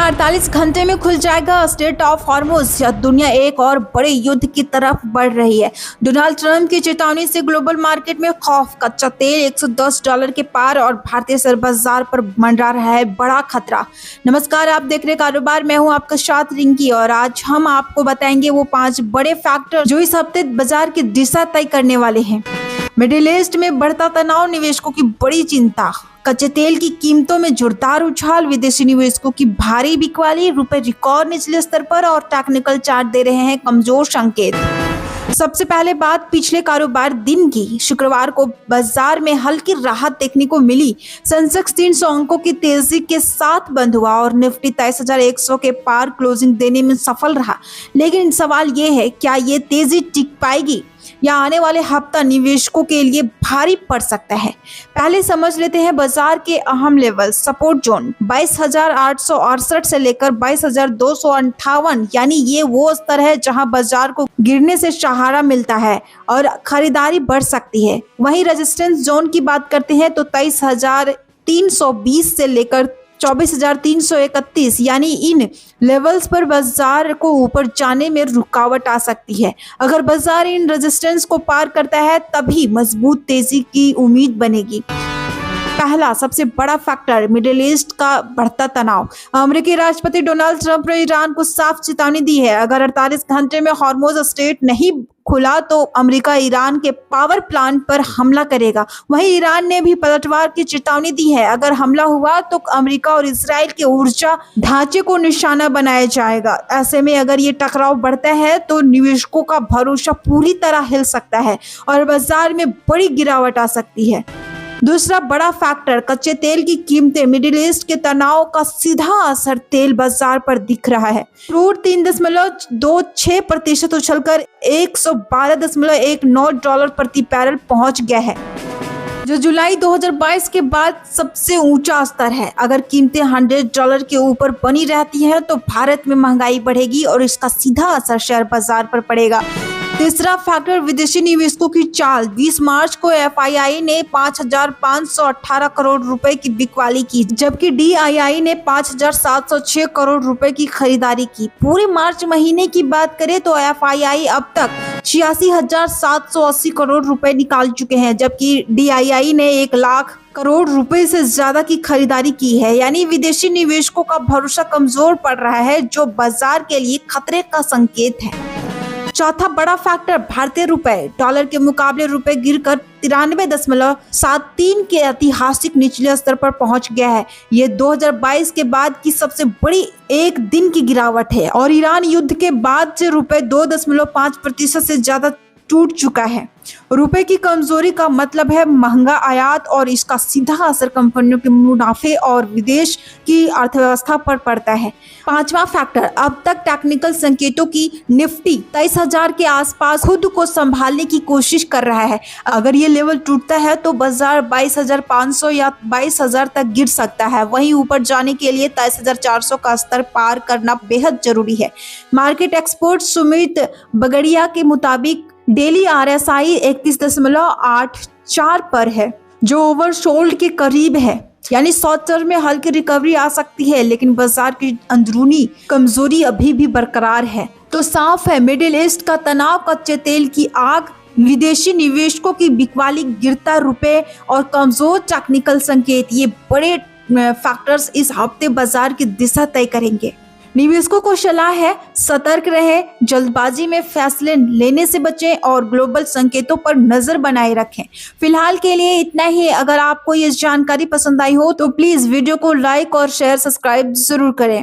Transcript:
क्या 48 घंटे में खुल जाएगा स्ट्रेट ऑफ हॉर्मुज? या दुनिया एक और बड़े युद्ध की तरफ बढ़ रही है? डोनाल्ड ट्रंप की चेतावनी से ग्लोबल मार्केट में खौफ, कच्चा तेल $110 के पार और भारतीय शेयर बाजार पर मंडरा रहा है बड़ा खतरा। नमस्कार, आप देख रहे कारोबार, मैं हूं आपके साथ रिंकी और आज हम आपको बताएंगे वो 5 बड़े फैक्टर जो इस हफ्ते बाजार की दिशा तय करने वाले हैं। मिडिल ईस्ट में बढ़ता तनाव, निवेशकों की बड़ी चिंता, कच्चे तेल की कीमतों में जोरदार उछाल, विदेशी निवेशकों की भारी बिकवाली, रुपए रिकॉर्ड निचले स्तर पर और टेक्निकल चार्ट दे रहे हैं कमजोर संकेत। सबसे पहले बात पिछले कारोबार दिन की। शुक्रवार को बाजार में हल्की राहत देखने को मिली। सेंसेक्स 300 अंकों की तेजी के साथ बंद हुआ और निफ्टी 23,100 के पार क्लोजिंग देने में सफल रहा। लेकिन सवाल ये है, क्या ये तेजी टिक पाएगी या आने वाले हफ्ता निवेशकों के लिए भारी पड़ सकता है? पहले समझ लेते हैं बाजार के अहम लेवल। सपोर्ट जोन 22,868 से लेकर 22,258, यानी ये वो स्तर है जहां बाजार को गिरने से सहारा मिलता है और खरीदारी बढ़ सकती है। वहीं रेजिस्टेंस जोन की बात करते हैं तो 23,320 से लेकर 24,331, यानी इन लेवल्स पर बाजार को ऊपर जाने में रुकावट आ सकती है। अगर बाजार इन रेजिस्टेंस को पार करता है तभी मजबूत तेजी की उम्मीद बनेगी। पहला सबसे बड़ा फैक्टर, मिडिल ईस्ट का बढ़ता तनाव। अमेरिकी राष्ट्रपति डोनाल्ड ट्रंप ने ईरान को साफ चेतावनी दी है। अगर 48 घंटे में हॉर्मुज स्ट्रेट नहीं खुला तो अमेरिका ईरान के पावर प्लांट पर हमला करेगा। वहीं ईरान ने भी पलटवार की चेतावनी दी है। अगर हमला हुआ तो अमेरिका और इजराइल के ऊर्जा ढांचे को निशाना बनाया जाएगा। ऐसे में अगर ये टकराव बढ़ता है तो निवेशकों का भरोसा पूरी तरह हिल सकता है और बाजार में बड़ी गिरावट आ सकती है। दूसरा बड़ा फैक्टर, कच्चे तेल की कीमतें। मिडिल ईस्ट के तनाव का सीधा असर तेल बाजार पर दिख रहा है। क्रूड 3.26% उछलकर $112.19 प्रति बैरल पहुंच गया है, जो जुलाई 2022 के बाद सबसे ऊंचा स्तर है। अगर कीमतें $100 के ऊपर बनी रहती हैं तो भारत में महंगाई बढ़ेगी और इसका सीधा असर शेयर बाजार पर पड़ेगा। तीसरा फैक्टर, विदेशी निवेशकों की चाल। 20 मार्च को एफआईआई ने 5,518 करोड़ रुपए की बिकवाली की, जबकि डीआईआई ने 5,706 करोड़ रुपए की खरीदारी की। पूरे मार्च महीने की बात करें तो एफआईआई अब तक 86,780 करोड़ रुपए निकाल चुके हैं, जबकि डीआईआई ने 1 लाख करोड़ रुपए से ज्यादा की खरीदारी की है। यानी विदेशी निवेशकों का भरोसा कमजोर पड़ रहा है, जो बाजार के लिए खतरे का संकेत है। चौथा बड़ा फैक्टर, भारतीय रुपए। डॉलर के मुकाबले रुपए गिरकर 93.73 के ऐतिहासिक निचले स्तर पर पहुंच गया है। ये 2022 के बाद की सबसे बड़ी एक दिन की गिरावट है और ईरान युद्ध के बाद से रुपए 2.5% से ज्यादा टूट चुका है। रुपए की कमजोरी का मतलब है महंगा आयात और इसका सीधा असर कंपनियों के मुनाफे और विदेश की अर्थव्यवस्था पर पड़ता है। पांचवा फैक्टर, अब तक टेक्निकल संकेतों की निफ्टी 23,000 के आसपास खुद को संभालने की कोशिश कर रहा है। अगर ये लेवल टूटता है तो बाजार 22,500 या 22,000 तक गिर सकता है। वहीं ऊपर जाने के लिए 23,400 का स्तर पार करना बेहद जरूरी है। मार्केट एक्सपर्ट सुमित बगड़िया के मुताबिक डेली आरएसआई 31.84 पर है, जो ओवरसोल्ड के करीब है। यानी शॉर्ट टर्म में हल्की रिकवरी आ सकती है, लेकिन बाजार की अंदरूनी कमजोरी अभी भी बरकरार है। तो साफ है, मिडिल ईस्ट का तनाव, कच्चे तेल की आग, विदेशी निवेशकों की बिकवाली, गिरता रुपए और कमजोर टेक्निकल संकेत, ये बड़े फैक्टर्स इस हफ्ते बाजार की दिशा तय करेंगे। निवेशकों को सलाह है, सतर्क रहें, जल्दबाजी में फैसले लेने से बचें और ग्लोबल संकेतों पर नजर बनाए रखें। फिलहाल के लिए इतना ही। अगर आपको ये जानकारी पसंद आई हो तो प्लीज वीडियो को लाइक और शेयर, सब्सक्राइब जरूर करें।